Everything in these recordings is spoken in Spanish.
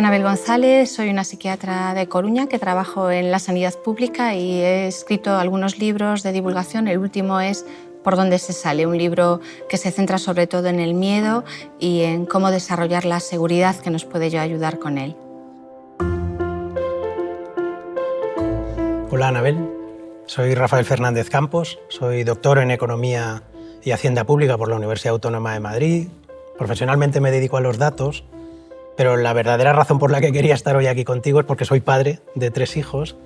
Anabel González, soy una psiquiatra de Coruña que trabajo en la sanidad pública y he escrito algunos libros de divulgación. El último es Por dónde se sale, un libro que se centra sobre todo en el miedo y en cómo desarrollar la seguridad que nos puede ayudar con él. Hola Anabel, soy Rafael Fernández Campos, soy doctor en Economía y Hacienda Pública por la Universidad Autónoma de Madrid. Profesionalmente me dedico a los datos, pero la verdadera razón por la que quería estar hoy aquí contigo es porque soy padre de 3 hijos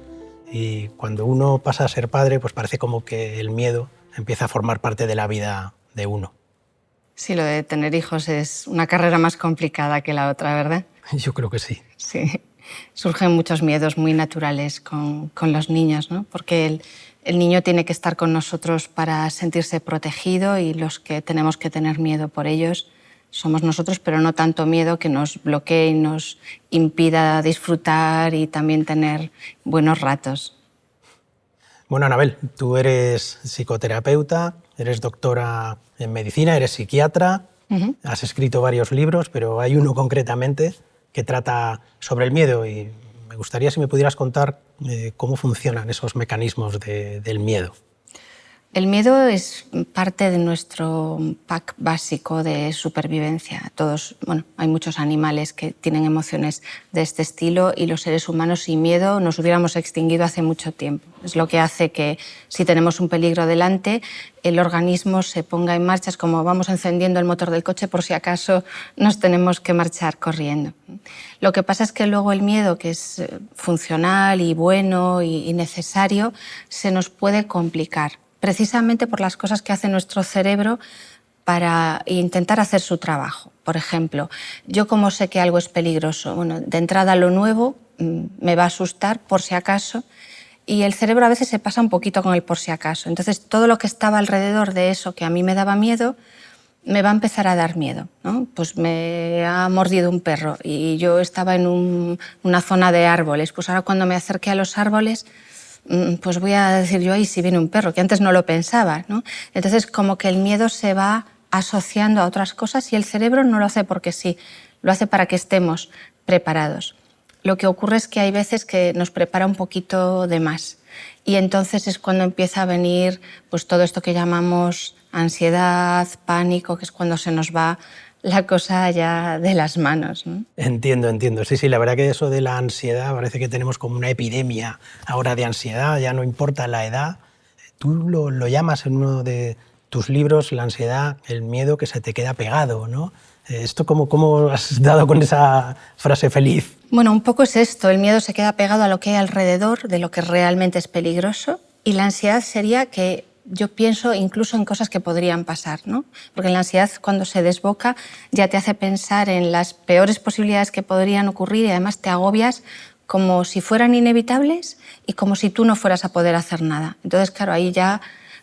y cuando uno pasa a ser padre, pues parece como que el miedo empieza a formar parte de la vida de uno. Sí, lo de tener hijos es una carrera más complicada que la otra, ¿verdad? Yo creo que sí. Sí, surgen muchos miedos muy naturales con los niños, ¿no? Porque el niño tiene que estar con nosotros para sentirse protegido y los que tenemos que tener miedo por ellos somos nosotros, pero no tanto miedo que nos bloquee y nos impida disfrutar y también tener buenos ratos. Bueno, Anabel, tú eres psicoterapeuta, eres doctora en medicina, eres psiquiatra, has escrito varios libros, pero hay uno concretamente que trata sobre el miedo y me gustaría si me pudieras contar cómo funcionan esos mecanismos del miedo. El miedo es parte de nuestro pack básico de supervivencia. Hay muchos animales que tienen emociones de este estilo y los seres humanos sin miedo nos hubiéramos extinguido hace mucho tiempo. Es lo que hace que si tenemos un peligro delante, el organismo se ponga en marcha. Es como vamos encendiendo el motor del coche por si acaso nos tenemos que marchar corriendo. Lo que pasa es que luego el miedo, que es funcional y bueno y necesario, se nos puede complicar, precisamente por las cosas que hace nuestro cerebro para intentar hacer su trabajo. Por ejemplo, yo como sé que algo es peligroso, de entrada lo nuevo me va a asustar por si acaso y el cerebro a veces se pasa un poquito con el por si acaso. Entonces todo lo que estaba alrededor de eso que a mí me daba miedo me va a empezar a dar miedo, ¿no? Pues me ha mordido un perro y yo estaba en una zona de árboles. Pues ahora cuando me acerque a los árboles, pues voy a decir yo, ahí si viene un perro, que antes no lo pensaba, ¿no? Entonces, como que el miedo se va asociando a otras cosas y el cerebro no lo hace porque sí, lo hace para que estemos preparados. Lo que ocurre es que hay veces que nos prepara un poquito de más y entonces es cuando empieza a venir pues, todo esto que llamamos ansiedad, pánico, que es cuando se nos va la cosa ya de las manos, ¿no? Entiendo. Sí, la verdad que eso de la ansiedad, parece que tenemos como una epidemia ahora de ansiedad, ya no importa la edad. Tú lo llamas en uno de tus libros, la ansiedad, el miedo que se te queda pegado, ¿no? ¿Esto cómo has dado con esa frase feliz? Bueno, un poco es esto, el miedo se queda pegado a lo que hay alrededor, de lo que realmente es peligroso, y la ansiedad sería que yo pienso incluso en cosas que podrían pasar, ¿no? Porque la ansiedad, cuando se desboca, ya te hace pensar en las peores posibilidades que podrían ocurrir y además te agobias como si fueran inevitables y como si tú no fueras a poder hacer nada. Entonces, claro, ahí ya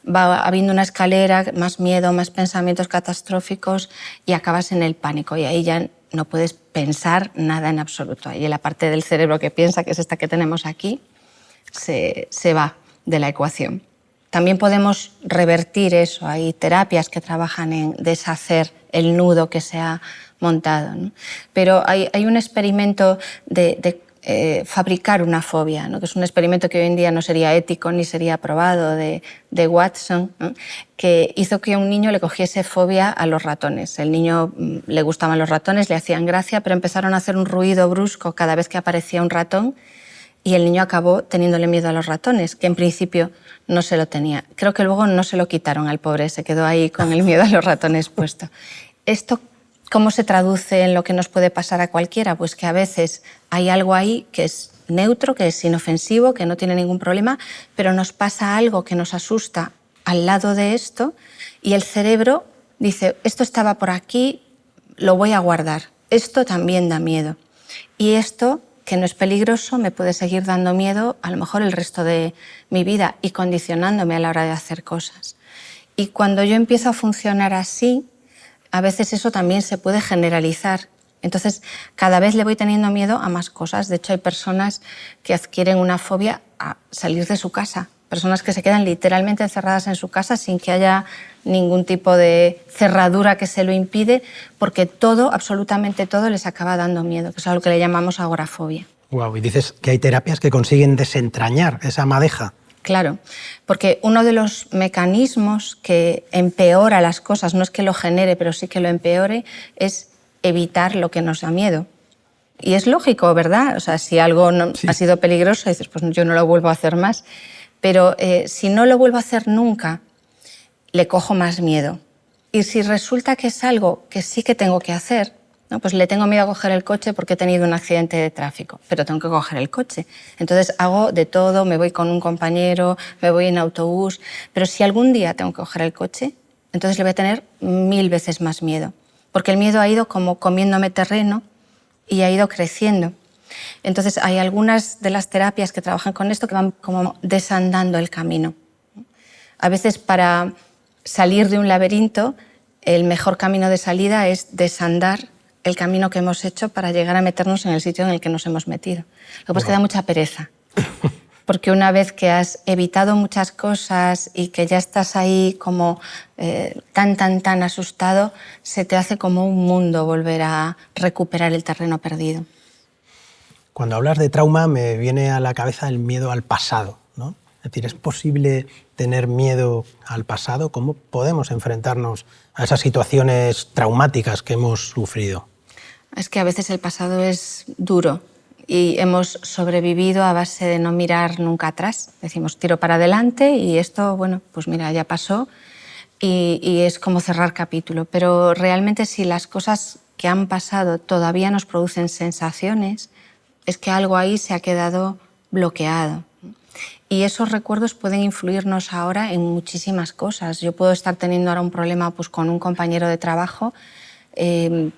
va habiendo una escalera, más miedo, más pensamientos catastróficos y acabas en el pánico y ahí ya no puedes pensar nada en absoluto. Ahí la parte del cerebro que piensa, que es esta que tenemos aquí, se va de la ecuación. También podemos revertir eso. Hay terapias que trabajan en deshacer el nudo que se ha montado, ¿no? Pero hay un experimento de fabricar una fobia, ¿no? Que es un experimento que hoy en día no sería ético ni sería aprobado, de Watson, ¿no? Que hizo que a un niño le cogiese fobia a los ratones. El niño le gustaban los ratones, le hacían gracia, pero empezaron a hacer un ruido brusco cada vez que aparecía un ratón y el niño acabó teniéndole miedo a los ratones, que en principio no se lo tenía. Creo que luego no se lo quitaron al pobre, se quedó ahí con el miedo a los ratones puesto. ¿Esto cómo se traduce en lo que nos puede pasar a cualquiera? Pues que a veces hay algo ahí que es neutro, que es inofensivo, que no tiene ningún problema, pero nos pasa algo que nos asusta al lado de esto y el cerebro dice, esto estaba por aquí, lo voy a guardar. Esto también da miedo. Y esto, que no es peligroso, me puede seguir dando miedo a lo mejor el resto de mi vida y condicionándome a la hora de hacer cosas. Y cuando yo empiezo a funcionar así, a veces eso también se puede generalizar. Entonces, cada vez le voy teniendo miedo a más cosas. De hecho, hay personas que adquieren una fobia a salir de su casa Personas que se quedan literalmente encerradas en su casa sin que haya ningún tipo de cerradura que se lo impide, porque todo, absolutamente todo, les acaba dando miedo, que es a lo que le llamamos agorafobia. Wow, y dices que hay terapias que consiguen desentrañar esa madeja. Claro, porque uno de los mecanismos que empeora las cosas, no es que lo genere, pero sí que lo empeore, es evitar lo que nos da miedo. Y es lógico, ¿verdad? O sea, si algo no, Sí. ha sido peligroso, dices, pues yo no lo vuelvo a hacer más. Pero si no lo vuelvo a hacer nunca, le cojo más miedo. Y si resulta que es algo que sí que tengo que hacer, ¿no? Pues le tengo miedo a coger el coche porque he tenido un accidente de tráfico, pero tengo que coger el coche. Entonces hago de todo, me voy con un compañero, me voy en autobús, pero si algún día tengo que coger el coche, entonces le voy a tener 1000 veces más miedo, porque el miedo ha ido como comiéndome terreno y ha ido creciendo. Entonces hay algunas de las terapias que trabajan con esto que van como desandando el camino. A veces para salir de un laberinto, el mejor camino de salida es desandar el camino que hemos hecho para llegar a meternos en el sitio en el que nos hemos metido. Lo que pasa es que da mucha pereza, porque una vez que has evitado muchas cosas y que ya estás ahí como tan asustado, se te hace como un mundo volver a recuperar el terreno perdido. Cuando hablas de trauma me viene a la cabeza el miedo al pasado, ¿no? Es decir, ¿es posible tener miedo al pasado? ¿Cómo podemos enfrentarnos a esas situaciones traumáticas que hemos sufrido? Es que a veces el pasado es duro y hemos sobrevivido a base de no mirar nunca atrás. Decimos, tiro para adelante y esto, bueno, pues mira, ya pasó y es como cerrar capítulo. Pero realmente si las cosas que han pasado todavía nos producen sensaciones, es que algo ahí se ha quedado bloqueado. Y esos recuerdos pueden influirnos ahora en muchísimas cosas. Yo puedo estar teniendo ahora un problema pues, con un compañero de trabajo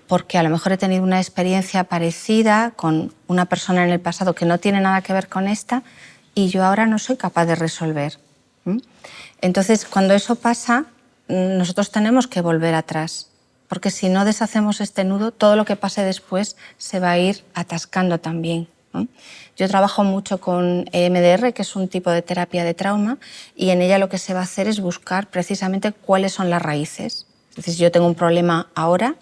porque a lo mejor he tenido una experiencia parecida con una persona en el pasado que no tiene nada que ver con esta y yo ahora no soy capaz de resolver. Entonces, cuando eso pasa, nosotros tenemos que volver atrás, porque si no deshacemos este nudo, todo lo que pase después se va a ir atascando también. Yo trabajo mucho con EMDR, que es un tipo de terapia de trauma, y en ella lo que se va a hacer es buscar precisamente cuáles son las raíces. Es decir, si yo tengo un problema ahora,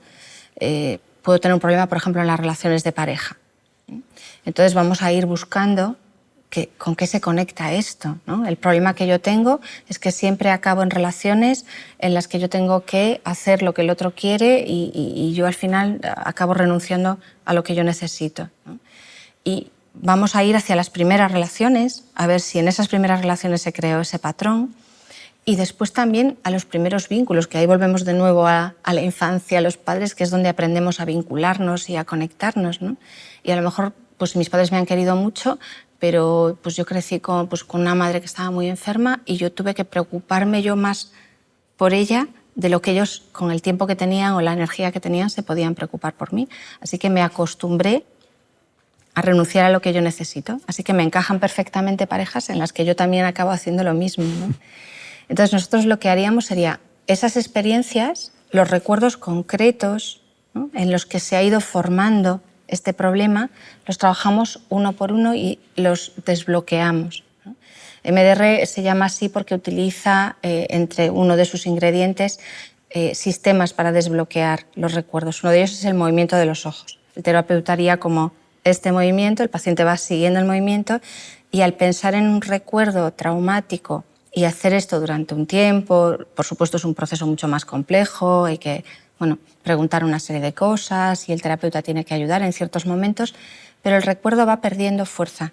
puedo tener un problema, por ejemplo, en las relaciones de pareja. Entonces vamos a ir buscando con qué se conecta esto, ¿no? El problema que yo tengo es que siempre acabo en relaciones en las que yo tengo que hacer lo que el otro quiere y yo al final acabo renunciando a lo que yo necesito, ¿no? Y vamos a ir hacia las primeras relaciones, a ver si en esas primeras relaciones se creó ese patrón, y después también a los primeros vínculos, que ahí volvemos de nuevo a la infancia, a los padres, que es donde aprendemos a vincularnos y a conectarnos, ¿no? Y a lo mejor pues mis padres me han querido mucho, pero pues yo crecí con una madre que estaba muy enferma y yo tuve que preocuparme yo más por ella de lo que ellos, con el tiempo que tenían o la energía que tenían, se podían preocupar por mí. Así que me acostumbré a renunciar a lo que yo necesito. Así que me encajan perfectamente parejas en las que yo también acabo haciendo lo mismo, ¿no? Entonces nosotros lo que haríamos sería esas experiencias, los recuerdos concretos, ¿no?, en los que se ha ido formando este problema, los trabajamos uno por uno y los desbloqueamos, ¿no? MDR se llama así porque utiliza entre uno de sus ingredientes sistemas para desbloquear los recuerdos. Uno de ellos es el movimiento de los ojos. El terapeuta haría como este movimiento, el paciente va siguiendo el movimiento y al pensar en un recuerdo traumático y hacer esto durante un tiempo, por supuesto es un proceso mucho más complejo, hay que preguntar una serie de cosas y el terapeuta tiene que ayudar en ciertos momentos, pero el recuerdo va perdiendo fuerza.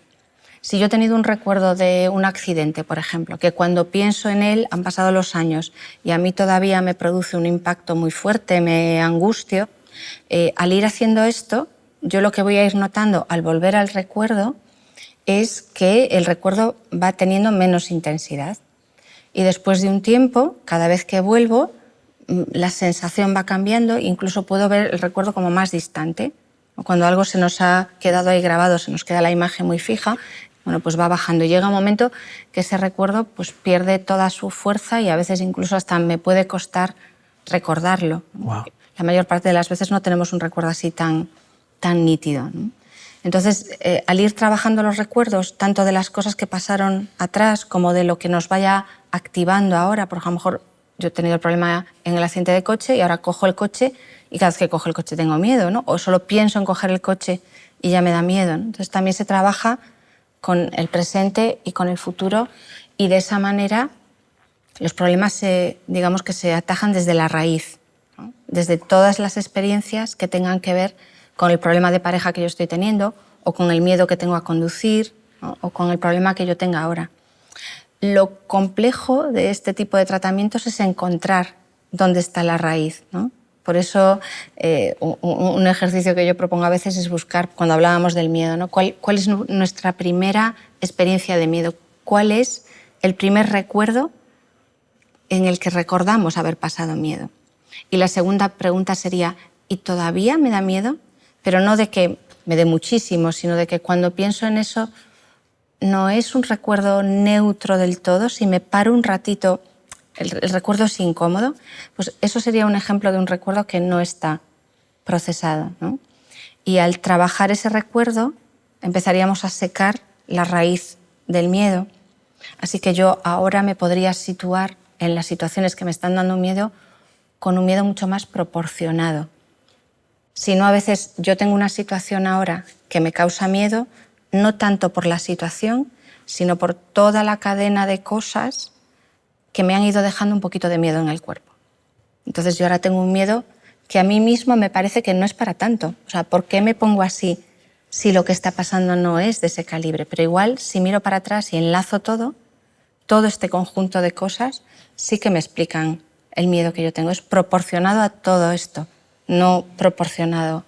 Si yo he tenido un recuerdo de un accidente, por ejemplo, que cuando pienso en él han pasado los años y a mí todavía me produce un impacto muy fuerte, me angustio, al ir haciendo esto, yo lo que voy a ir notando al volver al recuerdo es que el recuerdo va teniendo menos intensidad. Y después de un tiempo, cada vez que vuelvo, la sensación va cambiando, incluso puedo ver el recuerdo como más distante. Cuando algo se nos ha quedado ahí grabado, se nos queda la imagen muy fija, pues va bajando. Y llega un momento que ese recuerdo pues pierde toda su fuerza y a veces incluso hasta me puede costar recordarlo. Wow. La mayor parte de las veces no tenemos un recuerdo así tan nítido, ¿no? Entonces, al ir trabajando los recuerdos, tanto de las cosas que pasaron atrás como de lo que nos vaya activando ahora, por ejemplo, a lo mejor yo he tenido el problema en el accidente de coche y ahora cojo el coche y cada vez que cojo el coche tengo miedo, ¿no? O solo pienso en coger el coche y ya me da miedo, ¿no? Entonces también se trabaja con el presente y con el futuro y de esa manera los problemas digamos que se atajan desde la raíz, ¿no? Desde todas las experiencias que tengan que ver con el problema de pareja que yo estoy teniendo o con el miedo que tengo a conducir, ¿no? O con el problema que yo tenga ahora. Lo complejo de este tipo de tratamientos es encontrar dónde está la raíz, ¿no? Por eso un ejercicio que yo propongo a veces es buscar, cuando hablábamos del miedo, ¿no? ¿Cuál es nuestra primera experiencia de miedo? ¿Cuál es el primer recuerdo en el que recordamos haber pasado miedo? Y la segunda pregunta sería, ¿y todavía me da miedo? Pero no de que me dé muchísimo, sino de que cuando pienso en eso no es un recuerdo neutro del todo. Si me paro un ratito, el recuerdo es incómodo, pues eso sería un ejemplo de un recuerdo que no está procesado, ¿no? Y al trabajar ese recuerdo empezaríamos a secar la raíz del miedo. Así que yo ahora me podría situar en las situaciones que me están dando miedo con un miedo mucho más proporcionado. Si no, a veces yo tengo una situación ahora que me causa miedo, no tanto por la situación, sino por toda la cadena de cosas que me han ido dejando un poquito de miedo en el cuerpo. Entonces yo ahora tengo un miedo que a mí mismo me parece que no es para tanto. O sea, ¿por qué me pongo así si lo que está pasando no es de ese calibre? Pero igual, si miro para atrás y enlazo todo este conjunto de cosas, sí que me explican el miedo que yo tengo. Es proporcionado a todo esto, no proporcionado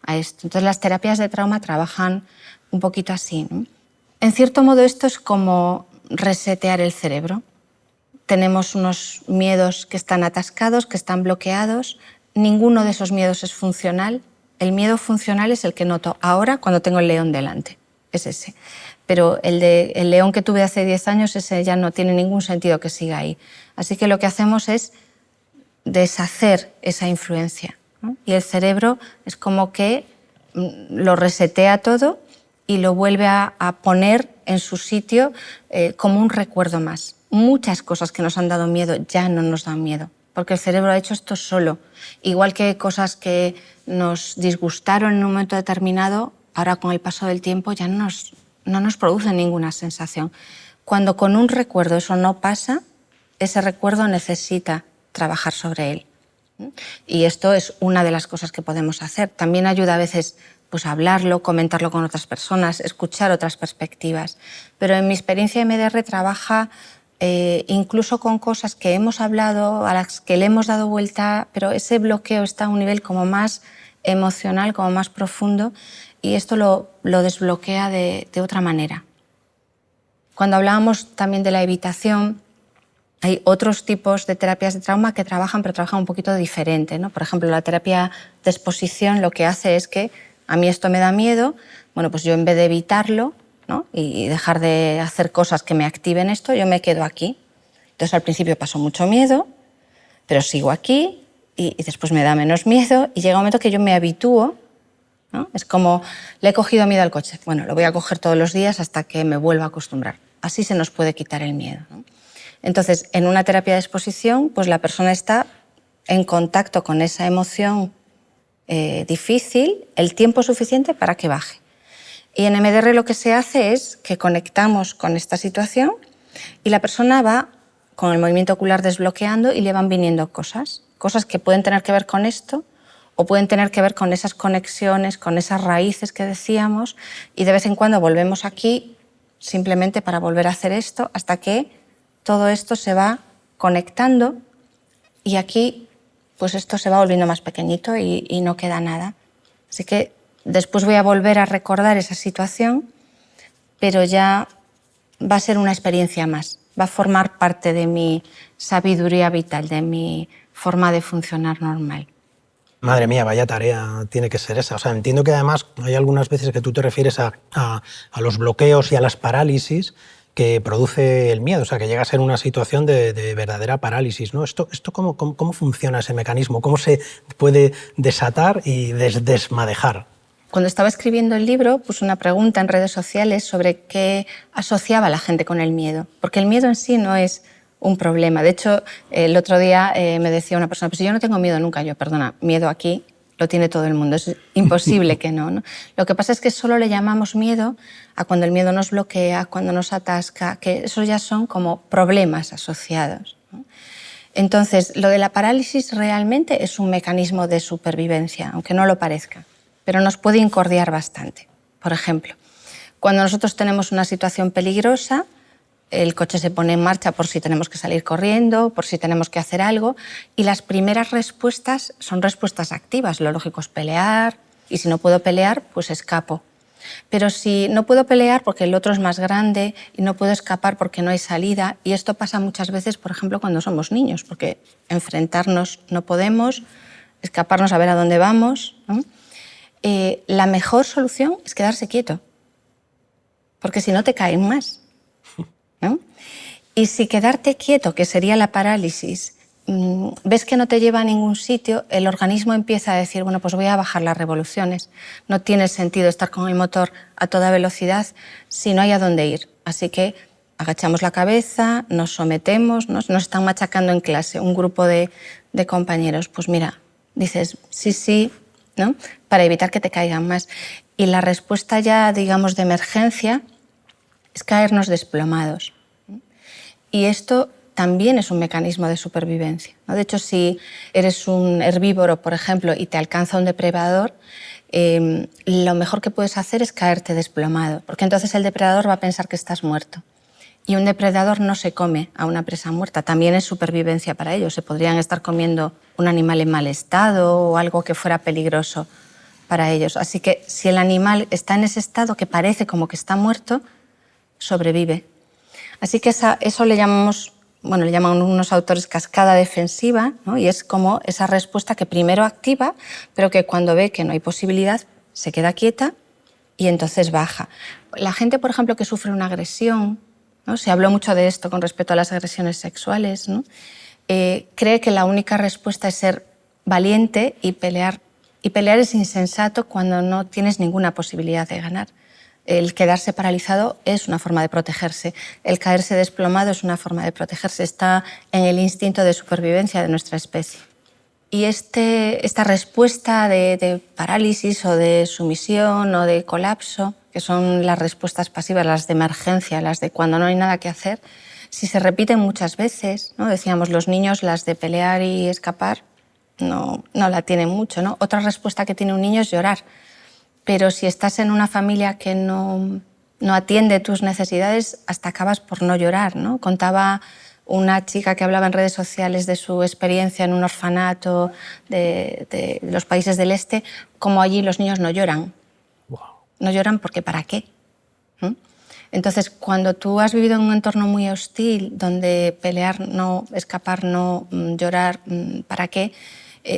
a esto. Entonces las terapias de trauma trabajan un poquito así, ¿no? En cierto modo esto es como resetear el cerebro. Tenemos unos miedos que están atascados, que están bloqueados. Ninguno de esos miedos es funcional. El miedo funcional es el que noto ahora cuando tengo el león delante. Es ese. Pero el león que tuve hace 10 años, ese ya no tiene ningún sentido que siga ahí. Así que lo que hacemos es deshacer esa influencia, ¿no? Y el cerebro es como que lo resetea todo y lo vuelve a poner en su sitio como un recuerdo más. Muchas cosas que nos han dado miedo ya no nos dan miedo, porque el cerebro ha hecho esto solo. Igual que cosas que nos disgustaron en un momento determinado, ahora con el paso del tiempo ya no nos producen ninguna sensación. Cuando con un recuerdo eso no pasa, ese recuerdo necesita trabajar sobre él. Y esto es una de las cosas que podemos hacer. También ayuda a veces pues, a hablarlo, comentarlo con otras personas, escuchar otras perspectivas. Pero en mi experiencia MDR trabaja incluso con cosas que hemos hablado, a las que le hemos dado vuelta, pero ese bloqueo está a un nivel como más emocional, como más profundo, y esto lo desbloquea de otra manera. Cuando hablábamos también de la evitación, hay otros tipos de terapias de trauma que trabajan, pero trabajan un poquito diferente, ¿no? Por ejemplo, la terapia de exposición lo que hace es que a mí esto me da miedo, bueno, pues yo en vez de evitarlo, ¿no? y dejar de hacer cosas que me activen esto, yo me quedo aquí. Entonces al principio paso mucho miedo, pero sigo aquí y después me da menos miedo y llega un momento que yo me habitúo, ¿no? Es como, le he cogido miedo al coche, bueno, lo voy a coger todos los días hasta que me vuelva a acostumbrar. Así se nos puede quitar el miedo, ¿no? Entonces, en una terapia de exposición, pues la persona está en contacto con esa emoción difícil el tiempo suficiente para que baje. Y en MDR lo que se hace es que conectamos con esta situación y la persona va con el movimiento ocular desbloqueando y le van viniendo cosas que pueden tener que ver con esto o pueden tener que ver con esas conexiones, con esas raíces que decíamos, y de vez en cuando volvemos aquí simplemente para volver a hacer esto hasta que todo esto se va conectando y aquí pues esto se va volviendo más pequeñito y no queda nada. Así que después voy a volver a recordar esa situación, pero ya va a ser una experiencia más, va a formar parte de mi sabiduría vital, de mi forma de funcionar normal. Madre mía, vaya tarea tiene que ser esa. O sea, entiendo que además hay algunas veces que tú te refieres a los bloqueos y a las parálisis que produce el miedo, o sea, que llega a ser una situación de verdadera parálisis, ¿no? ¿Esto cómo funciona ese mecanismo? ¿Cómo se puede desatar y desmadejar? Cuando estaba escribiendo el libro, puse una pregunta en redes sociales sobre qué asociaba la gente con el miedo, porque el miedo en sí no es un problema. De hecho, el otro día me decía una persona, pues yo no tengo miedo nunca. Yo, perdona, miedo aquí lo tiene todo el mundo, es imposible que no, ¿no? Lo que pasa es que solo le llamamos miedo a cuando el miedo nos bloquea, cuando nos atasca, que esos ya son como problemas asociados, ¿no? Entonces, lo de la parálisis realmente es un mecanismo de supervivencia, aunque no lo parezca, pero nos puede incordiar bastante. Por ejemplo, cuando nosotros tenemos una situación peligrosa, el coche se pone en marcha por si tenemos que salir corriendo, por si tenemos que hacer algo, y las primeras respuestas son respuestas activas. Lo lógico es pelear, y si no puedo pelear, pues escapo. Pero si no puedo pelear porque el otro es más grande y no puedo escapar porque no hay salida, y esto pasa muchas veces, por ejemplo, cuando somos niños, porque enfrentarnos no podemos, escaparnos a ver a dónde vamos, ¿no? La mejor solución es quedarse quieto, porque si no te caen más, ¿no? Y si quedarte quieto, que sería la parálisis, ves que no te lleva a ningún sitio, el organismo empieza a decir, bueno, pues voy a bajar las revoluciones. No tiene sentido estar con el motor a toda velocidad si no hay a dónde ir. Así que agachamos la cabeza, nos sometemos, nos están machacando en clase un grupo de compañeros. Pues mira, dices sí, sí, ¿no? Para evitar que te caigan más. Y la respuesta ya, digamos, de emergencia es caernos desplomados. Y esto también es un mecanismo de supervivencia, ¿no? De hecho, si eres un herbívoro, por ejemplo, y te alcanza un depredador, lo mejor que puedes hacer es caerte desplomado, porque entonces el depredador va a pensar que estás muerto. Y un depredador no se come a una presa muerta, también es supervivencia para ellos. Se podrían estar comiendo un animal en mal estado o algo que fuera peligroso para ellos. Así que si el animal está en ese estado que parece como que está muerto, sobrevive. Así que eso le llamamos, bueno, le llaman unos autores cascada defensiva, ¿no? Y es como esa respuesta que primero activa, pero que cuando ve que no hay posibilidad, se queda quieta y entonces baja. La gente, por ejemplo, que sufre una agresión, ¿no? Se habló mucho de esto con respecto a las agresiones sexuales, ¿no? Cree que la única respuesta es ser valiente y pelear. Y pelear es insensato cuando no tienes ninguna posibilidad de ganar. El quedarse paralizado es una forma de protegerse. El caerse desplomado es una forma de protegerse. Está en el instinto de supervivencia de nuestra especie. Y esta respuesta de parálisis o de sumisión o de colapso, que son las respuestas pasivas, las de emergencia, las de cuando no hay nada que hacer, si se repiten muchas veces, ¿no? Decíamos, los niños las de pelear y escapar no la tienen mucho, ¿no? Otra respuesta que tiene un niño es llorar. Pero si estás en una familia que no atiende tus necesidades, hasta acabas por no llorar, ¿no? Contaba una chica que hablaba en redes sociales de su experiencia en un orfanato de los países del este, cómo allí los niños no lloran. Wow. No lloran porque ¿para qué? ¿Mm? Entonces, cuando tú has vivido en un entorno muy hostil, donde pelear no, escapar no, llorar, ¿para qué?,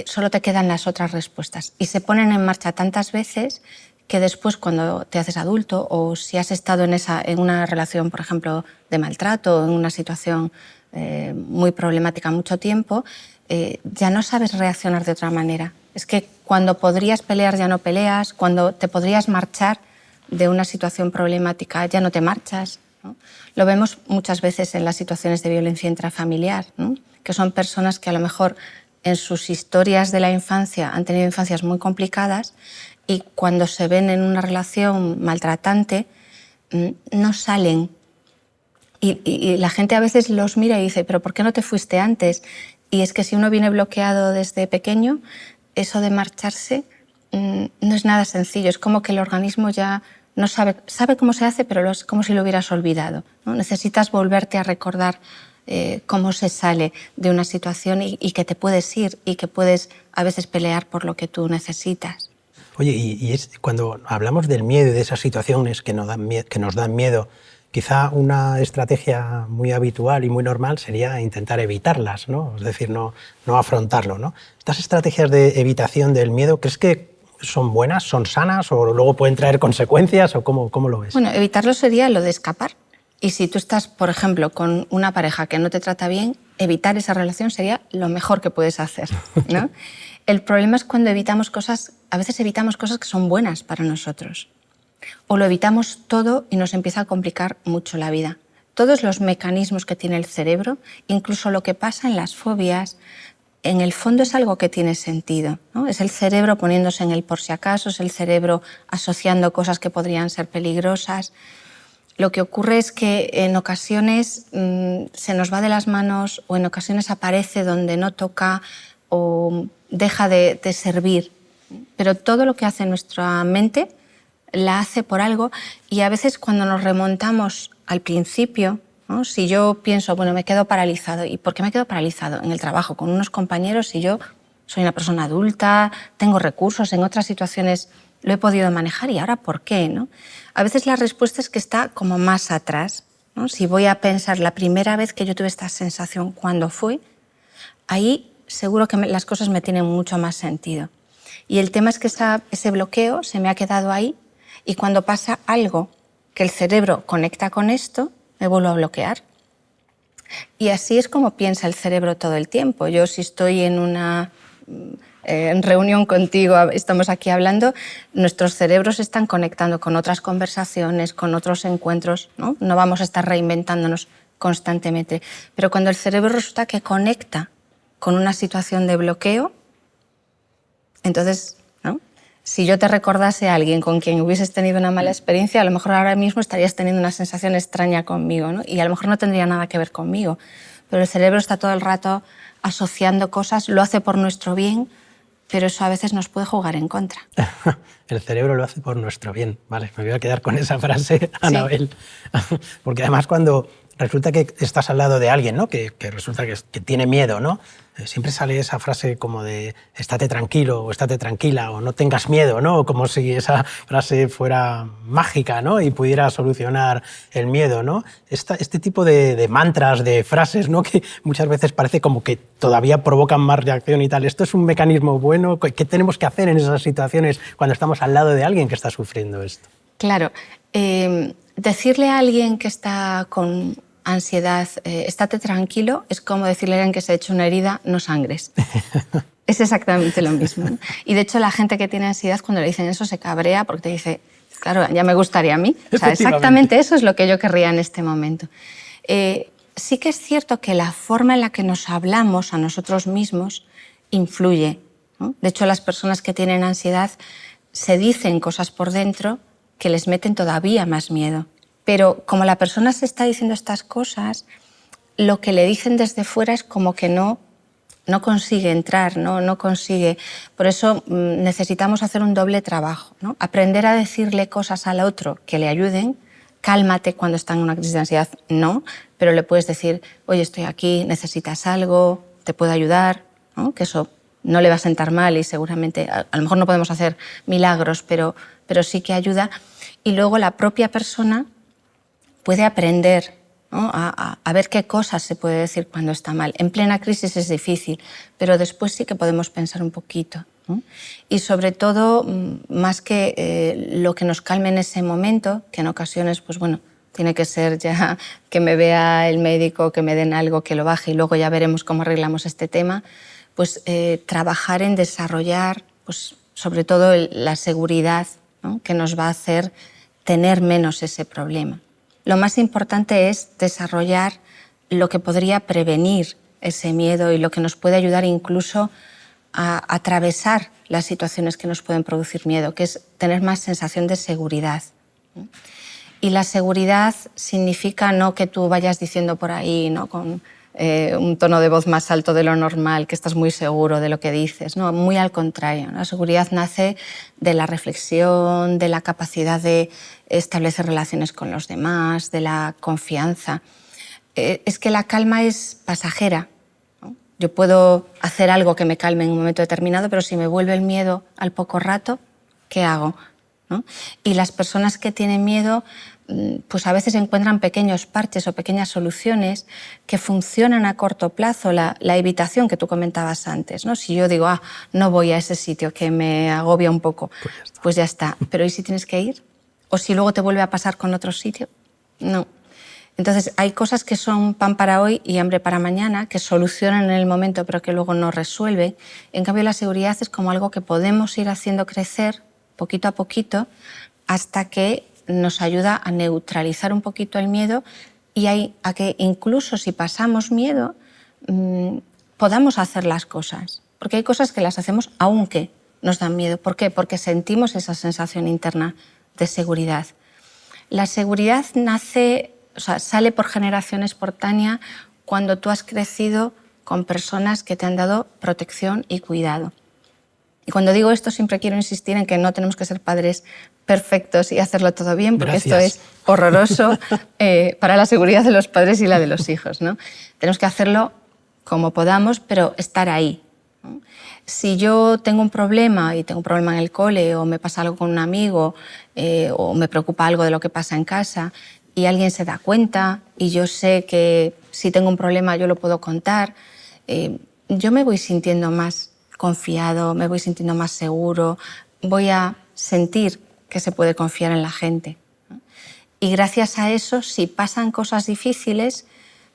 solo te quedan las otras respuestas. Y se ponen en marcha tantas veces que después, cuando te haces adulto o si has estado en una relación, por ejemplo, de maltrato, en una situación muy problemática mucho tiempo, ya no sabes reaccionar de otra manera. Es que cuando podrías pelear ya no peleas, cuando te podrías marchar de una situación problemática ya no te marchas, ¿no? Lo vemos muchas veces en las situaciones de violencia intrafamiliar, ¿no? Que son personas que a lo mejor en sus historias de la infancia han tenido infancias muy complicadas y cuando se ven en una relación maltratante no salen. Y la gente a veces los mira y dice, ¿pero por qué no te fuiste antes? Y es que si uno viene bloqueado desde pequeño, eso de marcharse no es nada sencillo. Es como que el organismo ya no sabe cómo se hace, pero es como si lo hubieras olvidado, ¿no? Necesitas volverte a recordar cómo se sale de una situación y que te puedes ir y que puedes a veces pelear por lo que tú necesitas. Oye, cuando hablamos del miedo y de esas situaciones que nos dan miedo, quizá una estrategia muy habitual y muy normal sería intentar evitarlas, ¿no? Es decir, no afrontarlo, ¿no? ¿Estas estrategias de evitación del miedo crees que son buenas, son sanas o luego pueden traer consecuencias o cómo lo ves? Bueno, evitarlo sería lo de escapar. Y si tú estás, por ejemplo, con una pareja que no te trata bien, evitar esa relación sería lo mejor que puedes hacer, ¿no? El problema es cuando evitamos cosas, a veces evitamos cosas que son buenas para nosotros. O lo evitamos todo y nos empieza a complicar mucho la vida. Todos los mecanismos que tiene el cerebro, incluso lo que pasa en las fobias, en el fondo es algo que tiene sentido, ¿no? Es el cerebro poniéndose en el por si acaso, es el cerebro asociando cosas que podrían ser peligrosas. Lo que ocurre es que en ocasiones se nos va de las manos o en ocasiones aparece donde no toca o deja de servir. Pero todo lo que hace nuestra mente la hace por algo y a veces cuando nos remontamos al principio, ¿no? Si yo pienso, bueno, me quedo paralizado. ¿Y por qué me quedo paralizado? En el trabajo con unos compañeros y yo soy una persona adulta, tengo recursos, en otras situaciones lo he podido manejar y ahora ¿por qué? ¿No? A veces la respuesta es que está como más atrás, ¿no? Si voy a pensar la primera vez que yo tuve esta sensación, ¿cuándo fue? Ahí seguro que las cosas me tienen mucho más sentido. Y el tema es que ese bloqueo se me ha quedado ahí y cuando pasa algo que el cerebro conecta con esto, me vuelvo a bloquear. Y así es como piensa el cerebro todo el tiempo. Yo si estoy en una reunión contigo, estamos aquí hablando, nuestros cerebros están conectando con otras conversaciones, con otros encuentros, ¿no? No vamos a estar reinventándonos constantemente. Pero cuando el cerebro resulta que conecta con una situación de bloqueo, entonces, ¿no? Si yo te recordase a alguien con quien hubieses tenido una mala experiencia, a lo mejor ahora mismo estarías teniendo una sensación extraña conmigo, ¿no? Y a lo mejor no tendría nada que ver conmigo. Pero el cerebro está todo el rato asociando cosas, lo hace por nuestro bien, pero eso a veces nos puede jugar en contra. El cerebro lo hace por nuestro bien. Vale, me voy a quedar con esa frase, Anabel. Sí. Porque además cuando resulta que estás al lado de alguien, ¿no? que resulta que tiene miedo, ¿no? Siempre sale esa frase como de estate tranquilo o estate tranquila o no tengas miedo, ¿no? Como si esa frase fuera mágica, ¿no? Y pudiera solucionar el miedo, ¿no? Este tipo de mantras, de frases, ¿no? Que muchas veces parece como que todavía provocan más reacción y tal. ¿Esto es un mecanismo bueno? ¿Qué tenemos que hacer en esas situaciones cuando estamos al lado de alguien que está sufriendo esto? Claro. Decirle a alguien que está con ansiedad, estate tranquilo, es como decirle a alguien que se ha hecho una herida, no sangres. Es exactamente lo mismo, ¿no? Y de hecho la gente que tiene ansiedad cuando le dicen eso se cabrea porque te dice, claro, ya me gustaría a mí. O sea, exactamente eso es lo que yo querría en este momento. Sí que es cierto que la forma en la que nos hablamos a nosotros mismos influye, ¿no? De hecho, las personas que tienen ansiedad se dicen cosas por dentro que les meten todavía más miedo. Pero como la persona se está diciendo estas cosas, lo que le dicen desde fuera es como que no consigue entrar, no consigue. Por eso necesitamos hacer un doble trabajo, ¿no? Aprender a decirle cosas al otro que le ayuden. Cálmate cuando está en una crisis de ansiedad, no, pero le puedes decir, oye, estoy aquí, necesitas algo, te puedo ayudar, ¿no? Que eso no le va a sentar mal y seguramente, a lo mejor no podemos hacer milagros, pero sí que ayuda. Y luego la propia persona puede aprender, ¿no? a ver qué cosas se puede decir cuando está mal. En plena crisis es difícil, pero después sí que podemos pensar un poquito, ¿no? Y sobre todo, más que lo que nos calme en ese momento, que en ocasiones, pues bueno, tiene que ser ya que me vea el médico, que me den algo, que lo baje y luego ya veremos cómo arreglamos este tema, pues trabajar en desarrollar, pues, sobre todo la seguridad, ¿no? Que nos va a hacer tener menos ese problema. Lo más importante es desarrollar lo que podría prevenir ese miedo y lo que nos puede ayudar incluso a atravesar las situaciones que nos pueden producir miedo, que es tener más sensación de seguridad. Y la seguridad significa no que tú vayas diciendo por ahí, ¿no? Con un tono de voz más alto de lo normal, que estás muy seguro de lo que dices, ¿no? Muy al contrario, ¿no? La seguridad nace de la reflexión, de la capacidad de establecer relaciones con los demás, de la confianza. Es que la calma es pasajera, ¿no? Yo puedo hacer algo que me calme en un momento determinado, pero si me vuelve el miedo al poco rato, ¿qué hago? ¿No? Y las personas que tienen miedo, pues a veces encuentran pequeños parches o pequeñas soluciones que funcionan a corto plazo. La evitación que tú comentabas antes, ¿no? Si yo digo, no voy a ese sitio que me agobia un poco, pues ya está. Pero ¿y si tienes que ir? ¿O si luego te vuelve a pasar con otro sitio? No. Entonces, hay cosas que son pan para hoy y hambre para mañana, que solucionan en el momento pero que luego no resuelven. En cambio, la seguridad es como algo que podemos ir haciendo crecer poquito a poquito hasta que nos ayuda a neutralizar un poquito el miedo y a que incluso si pasamos miedo podamos hacer las cosas. Porque hay cosas que las hacemos aunque nos dan miedo. ¿Por qué? Porque sentimos esa sensación interna de seguridad. La seguridad sale por generación espontánea cuando tú has crecido con personas que te han dado protección y cuidado. Y cuando digo esto siempre quiero insistir en que no tenemos que ser padres perfectos y hacerlo todo bien, porque Gracias. Esto es horroroso para la seguridad de los padres y la de los hijos, ¿no? Tenemos que hacerlo como podamos, pero estar ahí, ¿no? Si yo tengo un problema y tengo un problema en el cole o me pasa algo con un amigo o me preocupa algo de lo que pasa en casa y alguien se da cuenta y yo sé que si tengo un problema yo lo puedo contar, yo me voy sintiendo más confiado, me voy sintiendo más seguro, voy a sentir que se puede confiar en la gente, ¿no? Y gracias a eso, si pasan cosas difíciles,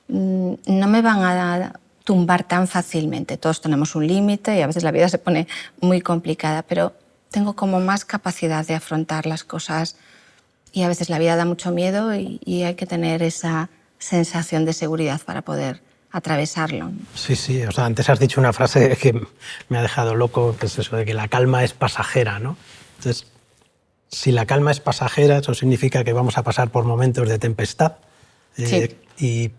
no me van a tumbar tan fácilmente. Todos tenemos un límite y a veces la vida se pone muy complicada, pero tengo como más capacidad de afrontar las cosas y a veces la vida da mucho miedo y hay que tener esa sensación de seguridad para poder atravesarlo. Sí, o sea, antes has dicho una frase que me ha dejado loco, que es eso de que la calma es pasajera, ¿no? Entonces, si la calma es pasajera, eso significa que vamos a pasar por momentos de tempestad. Sí. ¿Y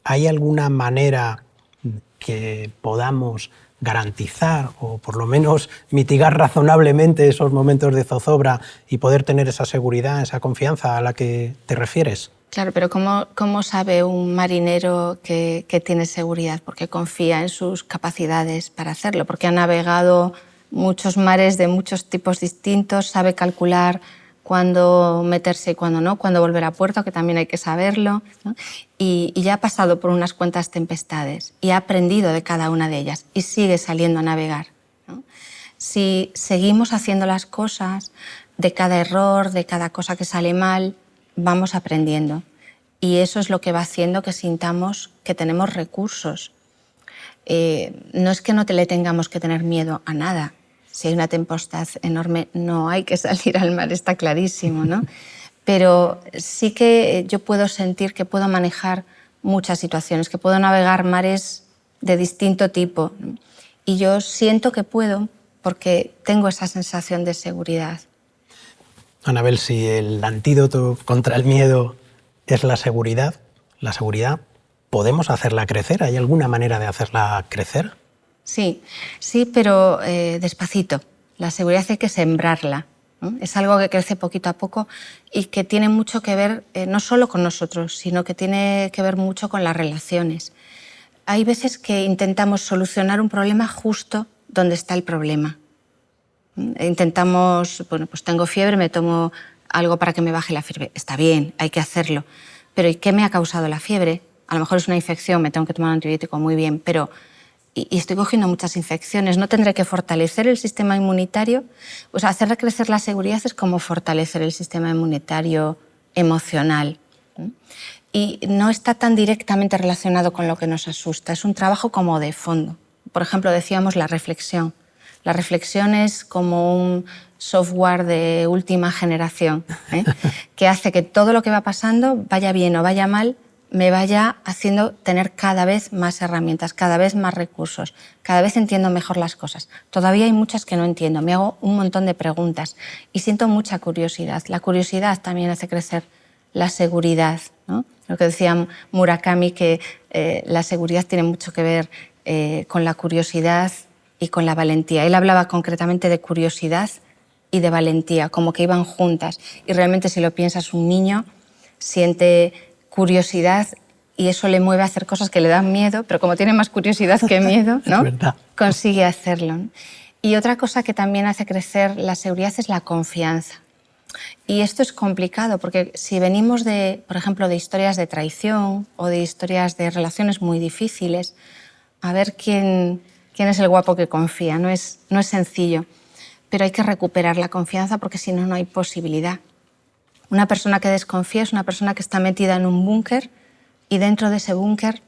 hay alguna manera que podamos garantizar o por lo menos mitigar razonablemente esos momentos de zozobra y poder tener esa seguridad, esa confianza a la que te refieres? Claro, pero ¿cómo sabe un marinero que tiene seguridad? Porque confía en sus capacidades para hacerlo, porque ha navegado muchos mares de muchos tipos distintos, sabe calcular cuándo meterse y cuándo no, cuándo volver a puerto, que también hay que saberlo, ¿no? Y ya ha pasado por unas cuantas tempestades y ha aprendido de cada una de ellas y sigue saliendo a navegar, ¿no? Si seguimos haciendo las cosas, de cada error, de cada cosa que sale mal, vamos aprendiendo. Y eso es lo que va haciendo que sintamos que tenemos recursos. No es que no le tengamos que tener miedo a nada. Si hay una tempestad enorme, no hay que salir al mar, está clarísimo, ¿no? Pero sí que yo puedo sentir que puedo manejar muchas situaciones, que puedo navegar mares de distinto tipo, ¿no? Y yo siento que puedo porque tengo esa sensación de seguridad. Anabel, si el antídoto contra el miedo es la seguridad, ¿podemos hacerla crecer? ¿Hay alguna manera de hacerla crecer? Sí, pero despacito. La seguridad hay que sembrarla, ¿no? Es algo que crece poquito a poco y que tiene mucho que ver no solo con nosotros, sino que tiene que ver mucho con las relaciones. Hay veces que intentamos solucionar un problema justo donde está el problema. Intentamos, bueno, pues tengo fiebre, me tomo algo para que me baje la fiebre. Está bien, hay que hacerlo. Pero ¿y qué me ha causado la fiebre? A lo mejor es una infección, me tengo que tomar un antibiótico, muy bien, pero y estoy cogiendo muchas infecciones, ¿no tendré que fortalecer el sistema inmunitario? O sea, hacer crecer la seguridad es como fortalecer el sistema inmunitario emocional. Y no está tan directamente relacionado con lo que nos asusta, es un trabajo como de fondo. Por ejemplo, decíamos la reflexión. La reflexión es como un software de última generación, que hace que todo lo que va pasando, vaya bien o vaya mal, me vaya haciendo tener cada vez más herramientas, cada vez más recursos, cada vez entiendo mejor las cosas. Todavía hay muchas que no entiendo, me hago un montón de preguntas y siento mucha curiosidad. La curiosidad también hace crecer la seguridad, ¿no? Lo que decía Murakami, que la seguridad tiene mucho que ver con la curiosidad y con la valentía. Él hablaba concretamente de curiosidad y de valentía, como que iban juntas. Y realmente, si lo piensas, un niño siente curiosidad y eso le mueve a hacer cosas que le dan miedo, pero como tiene más curiosidad que miedo, ¿no? Es verdad. Consigue hacerlo, ¿no? Y otra cosa que también hace crecer la seguridad es la confianza. Y esto es complicado porque si venimos de, por ejemplo, de historias de traición o de historias de relaciones muy difíciles, a ver quién es el guapo que confía. No es sencillo, pero hay que recuperar la confianza porque si no, no hay posibilidad. Una persona que desconfía es una persona que está metida en un búnker y dentro de ese búnker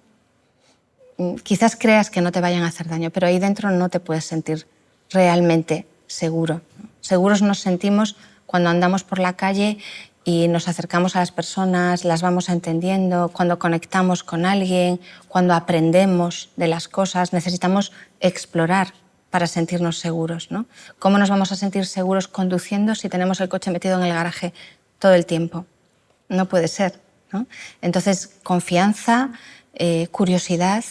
quizás creas que no te vayan a hacer daño, pero ahí dentro no te puedes sentir realmente seguro. Seguros nos sentimos cuando andamos por la calle y nos acercamos a las personas, las vamos entendiendo, cuando conectamos con alguien, cuando aprendemos de las cosas. Necesitamos explorar para sentirnos seguros, ¿no? ¿Cómo nos vamos a sentir seguros conduciendo si tenemos el coche metido en el garaje todo el tiempo? No puede ser, ¿no? Entonces, confianza, curiosidad,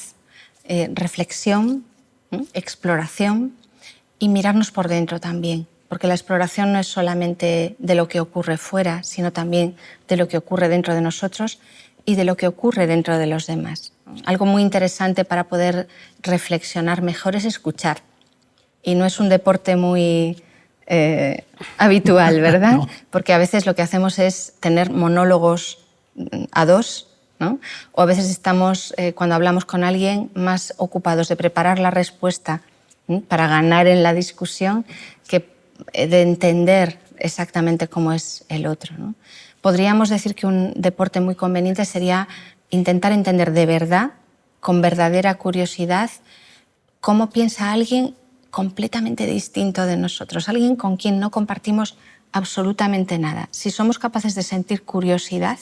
reflexión, exploración y mirarnos por dentro también, porque la exploración no es solamente de lo que ocurre fuera, sino también de lo que ocurre dentro de nosotros y de lo que ocurre dentro de los demás. Algo muy interesante para poder reflexionar mejor es escuchar. Y no es un deporte muy habitual, ¿verdad? No. Porque a veces lo que hacemos es tener monólogos a dos, ¿no? O a veces estamos, cuando hablamos con alguien, más ocupados de preparar la respuesta para ganar en la discusión que de entender exactamente cómo es el otro, ¿no? Podríamos decir que un deporte muy conveniente sería intentar entender de verdad, con verdadera curiosidad, cómo piensa alguien completamente distinto de nosotros, alguien con quien no compartimos absolutamente nada. Si somos capaces de sentir curiosidad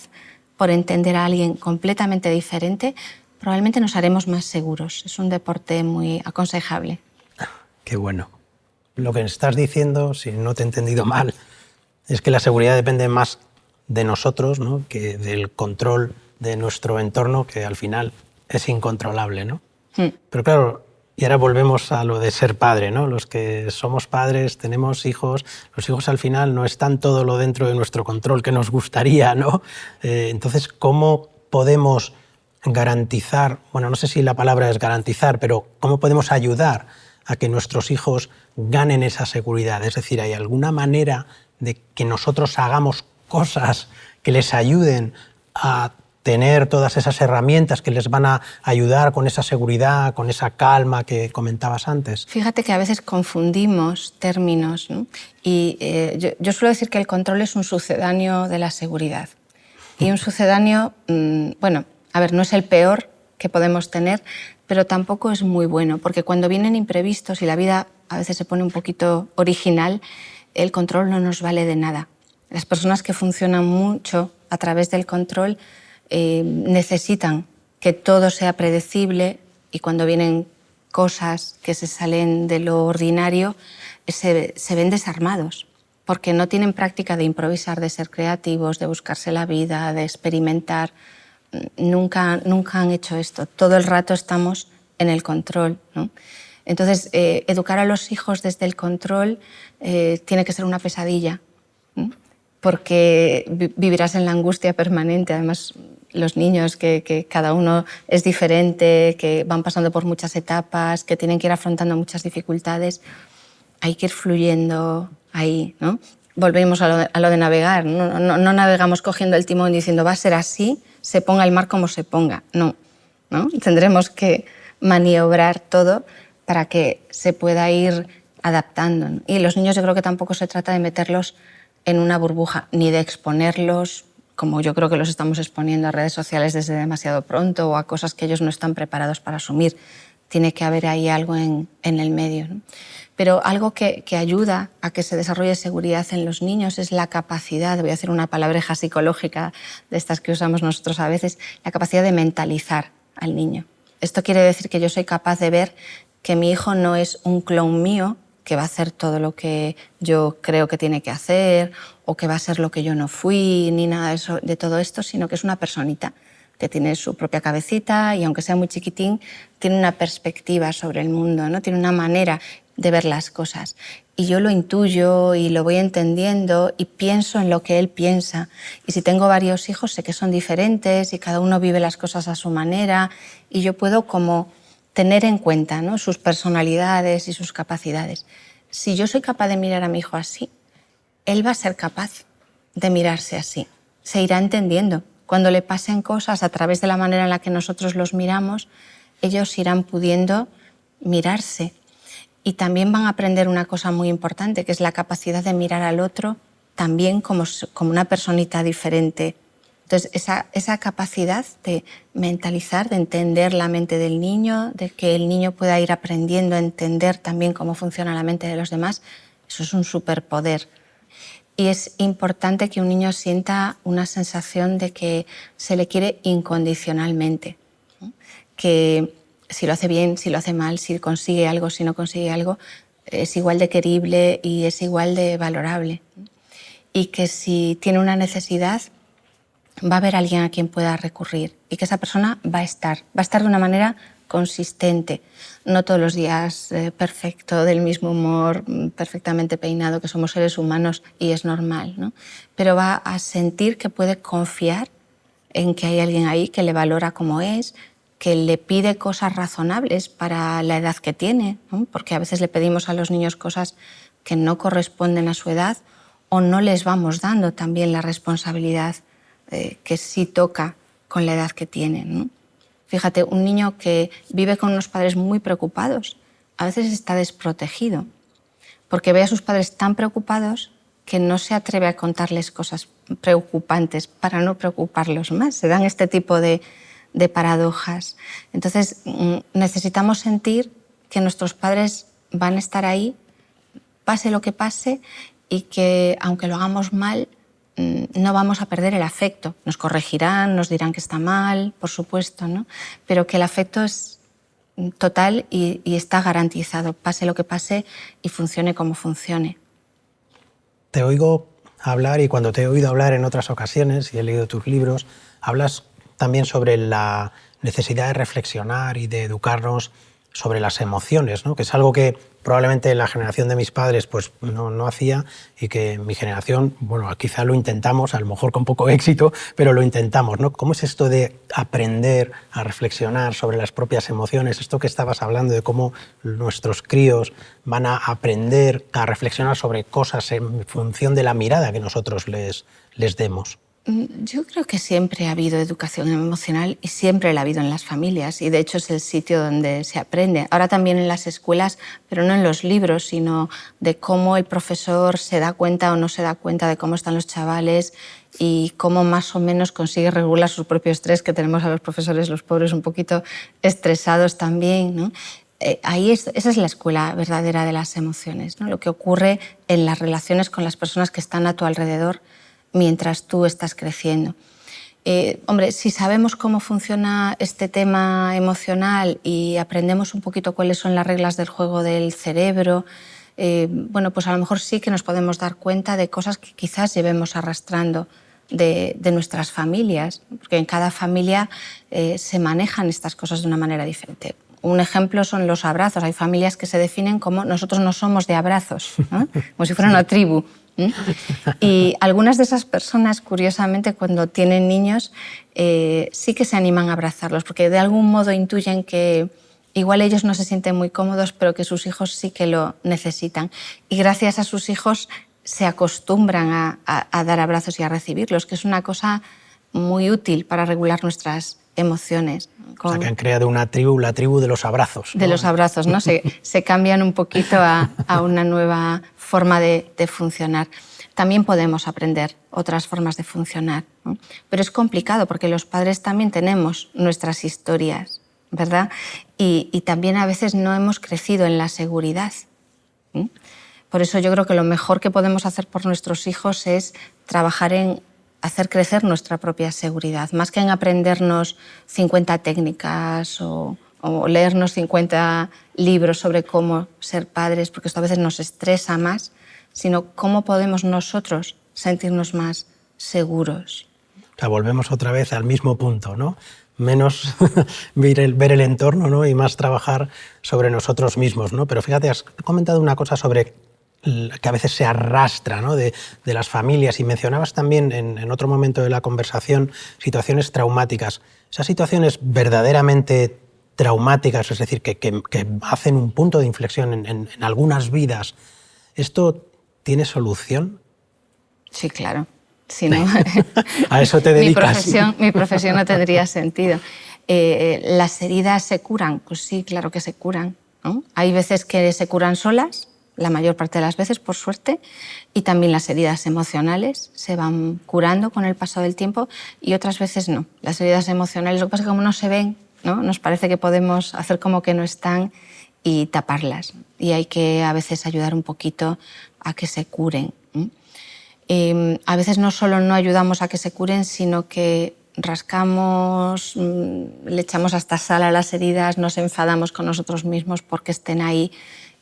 por entender a alguien completamente diferente, probablemente nos haremos más seguros. Es un deporte muy aconsejable. Qué bueno. Lo que estás diciendo, si no te he entendido mal, es que la seguridad depende más de nosotros, ¿no?, que del control de nuestro entorno, que al final es incontrolable, ¿no? Pero claro, y ahora volvemos a lo de ser padre, ¿no? Los que somos padres, tenemos hijos, los hijos al final no están todo lo dentro de nuestro control que nos gustaría, ¿no? Entonces, ¿cómo podemos garantizar, bueno, no sé si la palabra es garantizar, pero cómo podemos ayudar a que nuestros hijos ganen esa seguridad? Es decir, ¿hay alguna manera de que nosotros hagamos cosas que les ayuden a tener todas esas herramientas que les van a ayudar con esa seguridad, con esa calma que comentabas antes? Fíjate que a veces confundimos términos, ¿no? Y yo suelo decir que el control es un sucedáneo de la seguridad. Y un sucedáneo, bueno, a ver, no es el peor que podemos tener, pero tampoco es muy bueno, porque cuando vienen imprevistos y la vida a veces se pone un poquito original, el control no nos vale de nada. Las personas que funcionan mucho a través del control necesitan que todo sea predecible, y cuando vienen cosas que se salen de lo ordinario se ven desarmados, porque no tienen práctica de improvisar, de ser creativos, de buscarse la vida, de experimentar. Nunca han hecho esto. Todo el rato estamos en el control, ¿no? Entonces, educar a los hijos desde el control tiene que ser una pesadilla, ¿no? Porque vivirás en la angustia permanente. Además, los niños, que cada uno es diferente, que van pasando por muchas etapas, que tienen que ir afrontando muchas dificultades, hay que ir fluyendo ahí, ¿no? Volvemos a lo de navegar. No navegamos cogiendo el timón diciendo va a ser así, se ponga el mar como se ponga. No, ¿no? Tendremos que maniobrar todo para que se pueda ir adaptando, ¿no? Y los niños, yo creo que tampoco se trata de meterlos en una burbuja, ni de exponerlos, como yo creo que los estamos exponiendo a redes sociales desde demasiado pronto, o a cosas que ellos no están preparados para asumir. Tiene que haber ahí algo en el medio, ¿no? Pero algo que ayuda a que se desarrolle seguridad en los niños es la capacidad, voy a hacer una palabreja psicológica de estas que usamos nosotros a veces, la capacidad de mentalizar al niño. Esto quiere decir que yo soy capaz de ver que mi hijo no es un clon mío que va a hacer todo lo que yo creo que tiene que hacer, o que va a ser lo que yo no fui, ni nada de todo esto, sino que es una personita que tiene su propia cabecita y, aunque sea muy chiquitín, tiene una perspectiva sobre el mundo, ¿no? Tiene una manera de ver las cosas. Y yo lo intuyo y lo voy entendiendo y pienso en lo que él piensa. Y si tengo varios hijos, sé que son diferentes y cada uno vive las cosas a su manera, y yo puedo como tener en cuenta, ¿no?, sus personalidades y sus capacidades. Si yo soy capaz de mirar a mi hijo así, él va a ser capaz de mirarse así. Se irá entendiendo. Cuando le pasen cosas a través de la manera en la que nosotros los miramos, ellos irán pudiendo mirarse. Y también van a aprender una cosa muy importante, que es la capacidad de mirar al otro también como una personita diferente Entonces, esa capacidad de mentalizar, de entender la mente del niño, de que el niño pueda ir aprendiendo a entender también cómo funciona la mente de los demás, eso es un superpoder. Y es importante que un niño sienta una sensación de que se le quiere incondicionalmente, ¿no? Que si lo hace bien, si lo hace mal, si consigue algo, si no consigue algo, es igual de querible y es igual de valorable. Y que si tiene una necesidad, va a haber alguien a quien pueda recurrir y que esa persona va a estar de una manera consistente, no todos los días perfecto, del mismo humor, perfectamente peinado, que somos seres humanos y es normal, ¿no? Pero va a sentir que puede confiar en que hay alguien ahí que le valora como es, que le pide cosas razonables para la edad que tiene, ¿no? Porque a veces le pedimos a los niños cosas que no corresponden a su edad o no les vamos dando también la responsabilidad que sí toca con la edad que tienen, ¿no? Fíjate, un niño que vive con unos padres muy preocupados a veces está desprotegido porque ve a sus padres tan preocupados que no se atreve a contarles cosas preocupantes para no preocuparlos más. Se dan este tipo de paradojas. Entonces, necesitamos sentir que nuestros padres van a estar ahí, pase lo que pase, y que, aunque lo hagamos mal, no vamos a perder el afecto. Nos corregirán, nos dirán que está mal, por supuesto, ¿no? Pero que el afecto es total y está garantizado, pase lo que pase y funcione como funcione. Te oigo hablar, y cuando te he oído hablar en otras ocasiones y he leído tus libros, hablas también sobre la necesidad de reflexionar y de educarnos sobre las emociones, ¿no? Que es algo que probablemente la generación de mis padres pues no hacía, y que mi generación, bueno, quizá lo intentamos, a lo mejor con poco éxito, pero lo intentamos, ¿no? ¿Cómo es esto de aprender a reflexionar sobre las propias emociones? Esto que estabas hablando de cómo nuestros críos van a aprender a reflexionar sobre cosas en función de la mirada que nosotros les demos. Yo creo que siempre ha habido educación emocional y siempre la ha habido en las familias, y de hecho es el sitio donde se aprende. Ahora también en las escuelas, pero no en los libros, sino de cómo el profesor se da cuenta o no se da cuenta de cómo están los chavales y cómo más o menos consigue regular su propio estrés, que tenemos a los profesores, los pobres, un poquito estresados también, ¿no? Esa es la escuela verdadera de las emociones, ¿no? Lo que ocurre en las relaciones con las personas que están a tu alrededor mientras tú estás creciendo. Hombre, si sabemos cómo funciona este tema emocional y aprendemos un poquito cuáles son las reglas del juego del cerebro, bueno, pues a lo mejor sí que nos podemos dar cuenta de cosas que quizás llevemos arrastrando de nuestras familias, porque en cada familia se manejan estas cosas de una manera diferente. Un ejemplo son los abrazos. Hay familias que se definen como nosotros no somos de abrazos, ¿no? Como si fuera una tribu. Y algunas de esas personas, curiosamente, cuando tienen niños, sí que se animan a abrazarlos, porque de algún modo intuyen que igual ellos no se sienten muy cómodos, pero que sus hijos sí que lo necesitan. Y gracias a sus hijos se acostumbran a dar abrazos y a recibirlos, que es una cosa muy útil para regular nuestras emociones. O sea, que han creado una tribu, la tribu de los abrazos, ¿no? De los abrazos, ¿no? Se cambian un poquito a una nueva forma de funcionar. También podemos aprender otras formas de funcionar, ¿no? Pero es complicado porque los padres también tenemos nuestras historias, ¿verdad? Y también a veces no hemos crecido en la seguridad, ¿sí? Por eso yo creo que lo mejor que podemos hacer por nuestros hijos es trabajar en hacer crecer nuestra propia seguridad, más que en aprendernos 50 técnicas o leernos 50 libros sobre cómo ser padres, porque esto a veces nos estresa más, sino cómo podemos nosotros sentirnos más seguros. O sea, volvemos otra vez al mismo punto, ¿no? Menos ver el entorno, ¿no? Y más trabajar sobre nosotros mismos, ¿no? Pero fíjate, has comentado una cosa sobre que a veces se arrastra, ¿no? de las familias, y mencionabas también en otro momento de la conversación situaciones traumáticas. Esas situaciones verdaderamente traumáticas, es decir, que hacen un punto de inflexión en algunas vidas, ¿esto tiene solución? Sí, claro. Si no, a eso te dedicas. Mi profesión no tendría sentido. ¿Las heridas se curan? Pues sí, claro que se curan, ¿no? Hay veces que se curan solas la mayor parte de las veces, por suerte, y también las heridas emocionales se van curando con el paso del tiempo y otras veces no. Las heridas emocionales, lo que pasa es que como no se ven, ¿no? Nos parece que podemos hacer como que no están y taparlas. Y hay que a veces ayudar un poquito a que se curen. A veces no solo no ayudamos a que se curen, sino que rascamos, le echamos hasta sal a las heridas, nos enfadamos con nosotros mismos porque estén ahí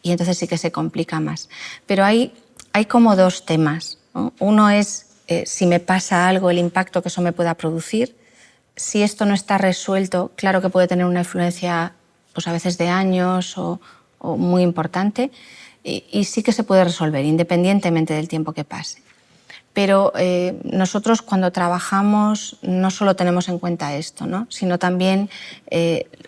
y entonces sí que se complica más. Pero hay como dos temas, ¿no? Uno es si me pasa algo, el impacto que eso me pueda producir. Si esto no está resuelto, claro que puede tener una influencia pues a veces de años o muy importante y sí que se puede resolver independientemente del tiempo que pase. Pero nosotros cuando trabajamos no solo tenemos en cuenta esto, ¿no? Sino también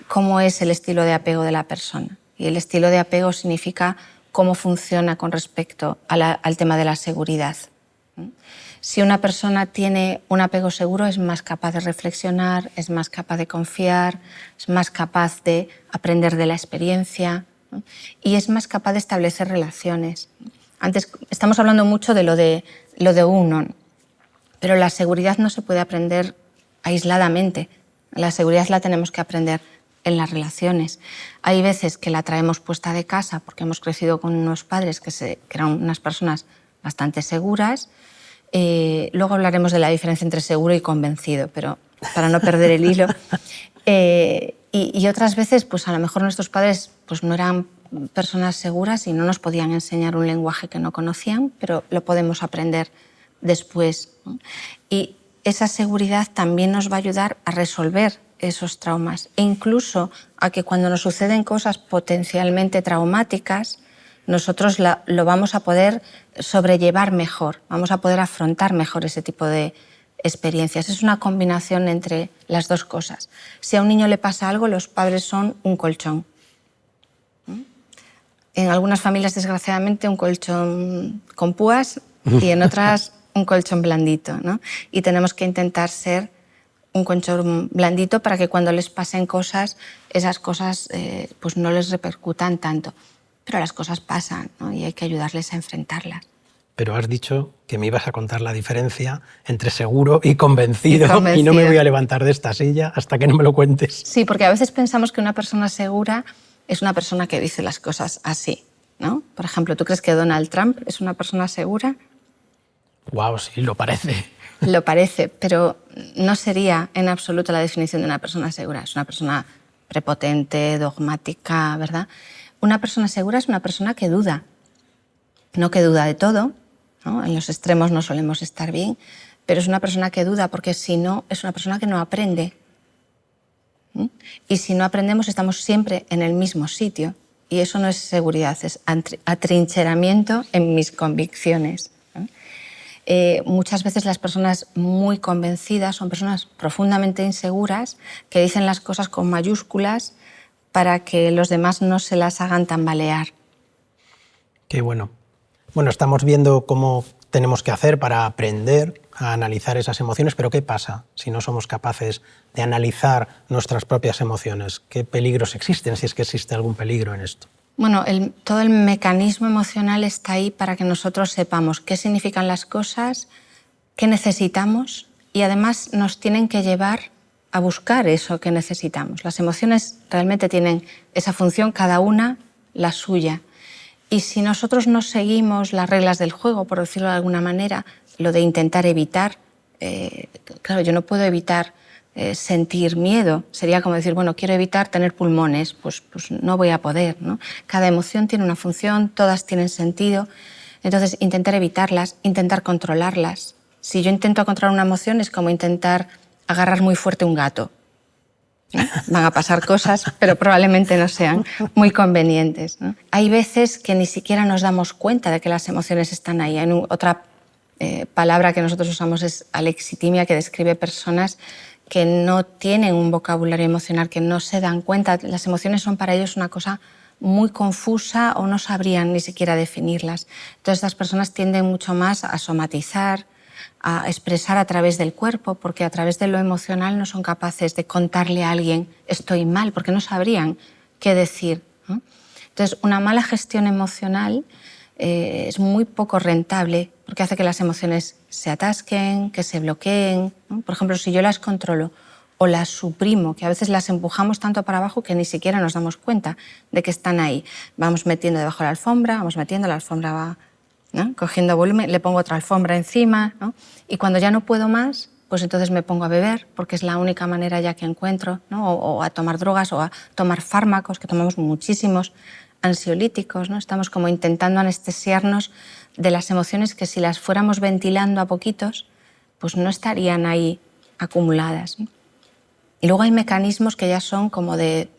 cómo es el estilo de apego de la persona. Y el estilo de apego significa cómo funciona con respecto al tema de la seguridad. Si una persona tiene un apego seguro es más capaz de reflexionar, es más capaz de confiar, es más capaz de aprender de la experiencia, ¿no? Y es más capaz de establecer relaciones. Antes estamos hablando mucho de lo de uno, pero la seguridad no se puede aprender aisladamente. La seguridad la tenemos que aprender en las relaciones. Hay veces que la traemos puesta de casa porque hemos crecido con unos padres que eran unas personas bastante seguras. Luego hablaremos de la diferencia entre seguro y convencido, pero para no perder el hilo. Y otras veces, pues a lo mejor nuestros padres pues, no eran personas seguras y no nos podían enseñar un lenguaje que no conocían, pero lo podemos aprender después, ¿no? Y esa seguridad también nos va a ayudar a resolver esos traumas e incluso a que cuando nos suceden cosas potencialmente traumáticas, nosotros lo vamos a poder sobrellevar mejor, vamos a poder afrontar mejor ese tipo de experiencias. Es una combinación entre las dos cosas. Si a un niño le pasa algo, los padres son un colchón. En algunas familias, desgraciadamente, un colchón con púas y en otras un colchón blandito, ¿no? Y tenemos que intentar ser un colchón blandito para que cuando les pasen cosas, esas cosas pues no les repercutan tanto. Pero las cosas pasan, ¿no? Y hay que ayudarles a enfrentarlas. Pero has dicho que me ibas a contar la diferencia entre seguro y convencido y no me voy a levantar de esta silla hasta que no me lo cuentes. Sí, porque a veces pensamos que una persona segura es una persona que dice las cosas así, ¿no? Por ejemplo, ¿tú crees que Donald Trump es una persona segura? Guau, sí, lo parece. Lo parece, pero no sería en absoluto la definición de una persona segura. Es una persona prepotente, dogmática, ¿verdad? Una persona segura es una persona que duda. No que duda de todo, ¿no? En los extremos no solemos estar bien, pero es una persona que duda porque si no, es una persona que no aprende. Y si no aprendemos, estamos siempre en el mismo sitio. Y eso no es seguridad, es atrincheramiento en mis convicciones. Muchas veces las personas muy convencidas son personas profundamente inseguras que dicen las cosas con mayúsculas para que los demás no se las hagan tambalear. Qué bueno. Bueno, estamos viendo cómo tenemos que hacer para aprender a analizar esas emociones, pero ¿qué pasa si no somos capaces de analizar nuestras propias emociones? ¿Qué peligros existen, si es que existe algún peligro en esto? Bueno, todo el mecanismo emocional está ahí para que nosotros sepamos qué significan las cosas, qué necesitamos y además nos tienen que llevar a buscar eso que necesitamos. Las emociones realmente tienen esa función, cada una la suya. Y si nosotros no seguimos las reglas del juego, por decirlo de alguna manera, lo de intentar evitar, claro, yo no puedo evitar sentir miedo. Sería como decir, bueno, quiero evitar tener pulmones, pues no voy a poder, ¿no? Cada emoción tiene una función, todas tienen sentido. Entonces, intentar evitarlas, intentar controlarlas. Si yo intento controlar una emoción es como intentar agarrar muy fuerte un gato. Van a pasar cosas, pero probablemente no sean muy convenientes, ¿no? Hay veces que ni siquiera nos damos cuenta de que las emociones están ahí. Otra palabra que nosotros usamos es alexitimia, que describe personas que no tienen un vocabulario emocional, que no se dan cuenta. Las emociones son para ellos una cosa muy confusa o no sabrían ni siquiera definirlas. Entonces, estas personas tienden mucho más a somatizar, a expresar a través del cuerpo, porque a través de lo emocional no son capaces de contarle a alguien estoy mal, porque no sabrían qué decir, ¿no? Entonces, una mala gestión emocional es muy poco rentable porque hace que las emociones se atasquen, que se bloqueen, ¿no? Por ejemplo, si yo las controlo o las suprimo, que a veces las empujamos tanto para abajo que ni siquiera nos damos cuenta de que están ahí. Vamos metiendo debajo de la alfombra, la alfombra va, ¿no?, cogiendo volumen, le pongo otra alfombra encima, ¿no? Y cuando ya no puedo más, pues entonces me pongo a beber, porque es la única manera ya que encuentro, ¿no? O a tomar drogas o a tomar fármacos, que tomamos muchísimos, ansiolíticos, ¿no? Estamos como intentando anestesiarnos de las emociones que si las fuéramos ventilando a poquitos, pues no estarían ahí acumuladas, ¿no? Y luego hay mecanismos que ya son como de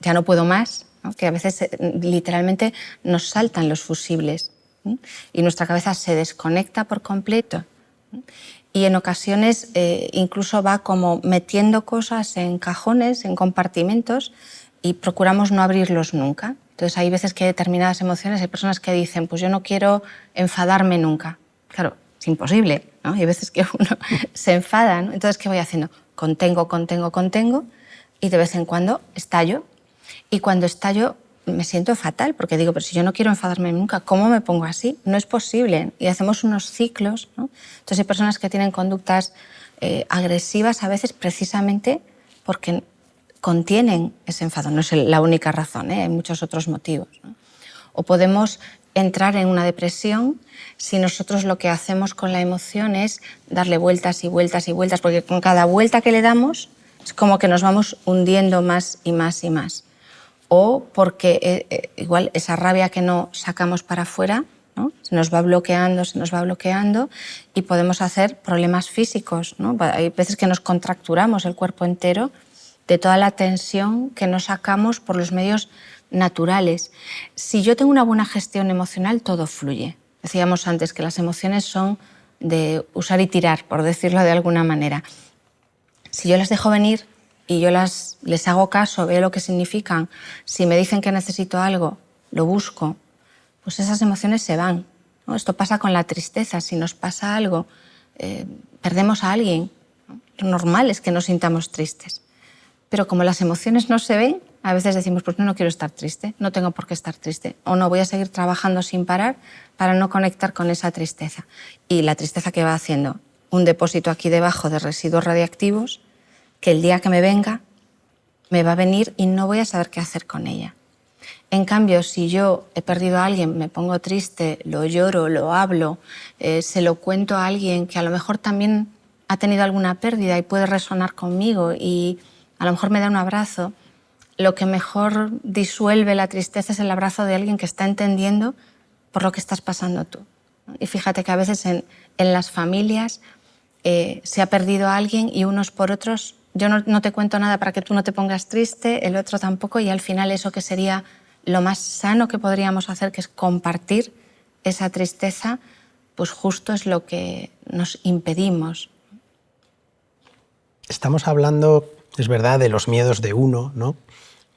ya no puedo más, ¿no? Que a veces literalmente nos saltan los fusibles, ¿no? Y nuestra cabeza se desconecta por completo, ¿no? Y en ocasiones incluso va como metiendo cosas en cajones, en compartimentos, y procuramos no abrirlos nunca. Entonces hay veces que hay determinadas emociones, hay personas que dicen, pues yo no quiero enfadarme nunca. Claro, es imposible, ¿no? Hay veces que uno se enfada, ¿no? Entonces, ¿qué voy haciendo? Contengo, y de vez en cuando estallo. Y cuando estallo me siento fatal, porque digo, pero si yo no quiero enfadarme nunca, ¿cómo me pongo así? No es posible. Y hacemos unos ciclos, ¿no? Entonces hay personas que tienen conductas agresivas a veces precisamente porque contienen ese enfado. No es la única razón, ¿eh? Hay muchos otros motivos, ¿no? O podemos entrar en una depresión si nosotros lo que hacemos con la emoción es darle vueltas y vueltas y vueltas, porque con cada vuelta que le damos es como que nos vamos hundiendo más y más y más. O porque igual esa rabia que no sacamos para afuera, ¿no?, se nos va bloqueando y podemos hacer problemas físicos, ¿no? Hay veces que nos contracturamos el cuerpo entero de toda la tensión que no sacamos por los medios naturales. Si yo tengo una buena gestión emocional, todo fluye. Decíamos antes que las emociones son de usar y tirar, por decirlo de alguna manera. Si yo las dejo venir y yo les hago caso, veo lo que significan, si me dicen que necesito algo, lo busco, pues esas emociones se van, ¿no? Esto pasa con la tristeza. Si nos pasa algo, perdemos a alguien, ¿no? Lo normal es que nos sintamos tristes. Pero como las emociones no se ven, a veces decimos, pues no quiero estar triste, no tengo por qué estar triste, o no, voy a seguir trabajando sin parar para no conectar con esa tristeza. Y la tristeza, que va haciendo un depósito aquí debajo de residuos radiactivos que el día que me venga, me va a venir y no voy a saber qué hacer con ella. En cambio, si yo he perdido a alguien, me pongo triste, lo lloro, lo hablo, se lo cuento a alguien que a lo mejor también ha tenido alguna pérdida y puede resonar conmigo y a lo mejor me da un abrazo, lo que mejor disuelve la tristeza es el abrazo de alguien que está entendiendo por lo que estás pasando tú. Y fíjate que a veces en las familias se ha perdido a alguien y unos por otros, yo no te cuento nada para que tú no te pongas triste, el otro tampoco, y al final eso que sería lo más sano que podríamos hacer, que es compartir esa tristeza, pues justo es lo que nos impedimos. Estamos hablando, es verdad, de los miedos de uno, ¿no?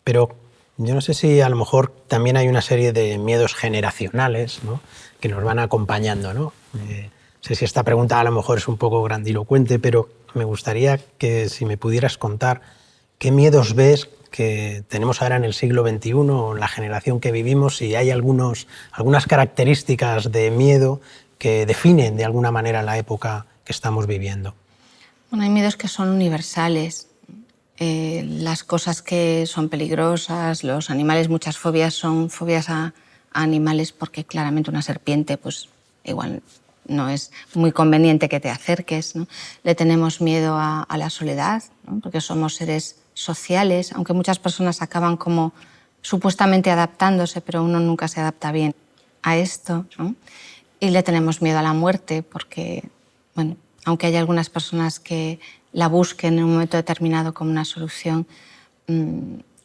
Pero yo no sé si a lo mejor también hay una serie de miedos generacionales, ¿no?, que nos van acompañando, ¿no? No sé si esta pregunta a lo mejor es un poco grandilocuente, pero me gustaría que si me pudieras contar qué miedos ves que tenemos ahora en el siglo XXI, o en la generación que vivimos, si hay algunas características de miedo que definen de alguna manera la época que estamos viviendo. Bueno, hay miedos que son universales. Las cosas que son peligrosas, los animales, muchas fobias son fobias a animales, porque claramente una serpiente, pues igual no es muy conveniente que te acerques, ¿no? Le tenemos miedo a la soledad, ¿no?, porque somos seres sociales, aunque muchas personas acaban como supuestamente adaptándose, pero uno nunca se adapta bien a esto, ¿no? Y le tenemos miedo a la muerte, porque, bueno, aunque hay algunas personas que la busquen en un momento determinado como una solución,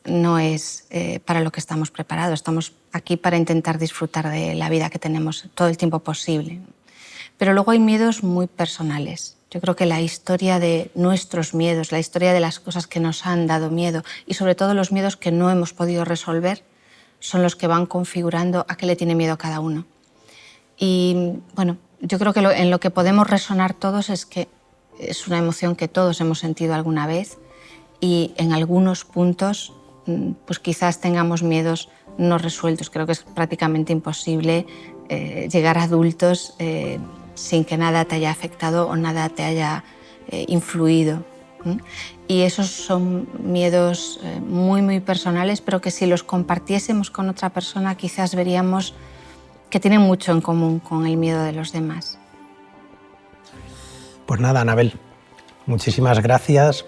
no es para lo que estamos preparados. Estamos aquí para intentar disfrutar de la vida que tenemos todo el tiempo posible. Pero luego hay miedos muy personales. Yo creo que la historia de nuestros miedos, la historia de las cosas que nos han dado miedo y sobre todo los miedos que no hemos podido resolver son los que van configurando a qué le tiene miedo cada uno. Y bueno, yo creo que en lo que podemos resonar todos es que es una emoción que todos hemos sentido alguna vez y en algunos puntos pues quizás tengamos miedos no resueltos. Creo que es prácticamente imposible llegar a adultos sin que nada te haya afectado o nada te haya influido. Y esos son miedos muy personales, pero que si los compartiésemos con otra persona quizás veríamos que tienen mucho en común con el miedo de los demás. Pues nada, Anabel, muchísimas gracias